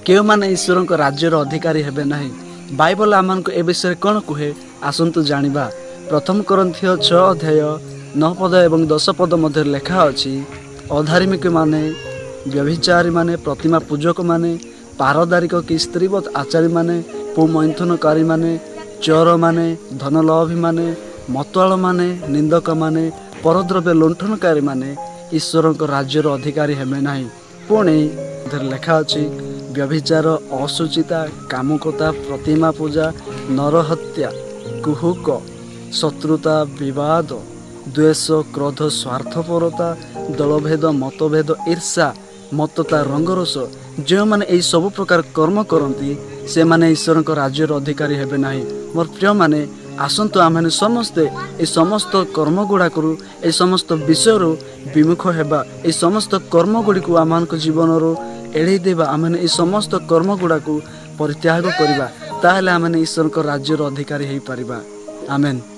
କେଉଁମାନେ ଈଶ୍ୱରଙ୍କ ରାଜ୍ୟର ଅଧିକାରୀ ହେବେ ନାହିଁ। ବାଇବଲ ଆମମାନଙ୍କୁ ଏ ବିଷୟରେ କ'ଣ କୁହେ ଆସନ୍ତୁ ଜାଣିବା। ପ୍ରଥମ କରନ୍ଥୀୟ 6 ଅଧ୍ୟାୟ 9 ପଦ ଏବଂ 10 ପଦ ମଧ୍ୟରେ ଲେଖା ଅଛି, ଅଧାର୍ମିକମାନେ, ବ୍ୟଭିଚାରୀମାନେ, ପ୍ରତିମା ପୂଜକମାନେ, ପାରଦାରିକ କି ସ୍ତ୍ରୀବତ୍ ଆଚାରୀମାନେ, ପୁମୈଥୁନକାରୀମାନେ, ଚୋରମାନେ, ଧନଲୋଭୀମାନେ, ମତୁଆଳମାନେ, ନିନ୍ଦକମାନେ, ପରଦ୍ରବ୍ୟ ଲୁଣ୍ଠନକାରୀମାନେ ଈଶ୍ୱରଙ୍କ ରାଜ୍ୟର ଅଧିକାରୀ ହେବେ ନାହିଁ। ପୁଣି ଲେଖା ଅଛି, ବ୍ୟଭିଚାର, ଅଶୁଚିତା, କାମୁକତା, ପ୍ରତିମା ପୂଜା, ନରହତ୍ୟା, କୁହୁକ, ଶତ୍ରୁତା, ବିବାଦ, ଦ୍ୱେଷ, କ୍ରୋଧ, ସ୍ୱାର୍ଥପରତା, ଦଳଭେଦ, ମତଭେଦ, ଈର୍ଷା, ମତ୍ତତା, ରଙ୍ଗରସ, ଯେଉଁମାନେ ଏହି ସବୁ ପ୍ରକାର କର୍ମ କରନ୍ତି ସେମାନେ ଈଶ୍ୱରଙ୍କ ରାଜ୍ୟର ଅଧିକାରୀ ହେବେ ନାହିଁ। ମୋର ପ୍ରିୟମାନେ, ଆସନ୍ତୁ ଆମେମାନେ ସମସ୍ତେ ଏହି ସମସ୍ତ କର୍ମ ଗୁଡ଼ାକରୁ, ଏହି ସମସ୍ତ ବିଷୟରୁ ବିମୁଖ ହେବା। ଏହି ସମସ୍ତ କର୍ମ ଗୁଡ଼ିକୁ ଆମମାନଙ୍କ ଜୀବନରୁ ଏଡ଼େଇ ଦେବା। ଆମେମାନେ ଏହି ସମସ୍ତ କର୍ମ ଗୁଡ଼ାକୁ ପରିତ୍ୟାଗ କରିବା। ତାହେଲେ ଆମେମାନେ ଈଶ୍ୱରଙ୍କ ରାଜ୍ୟର ଅଧିକାରୀ ହେଇପାରିବା। ଆମେନ୍।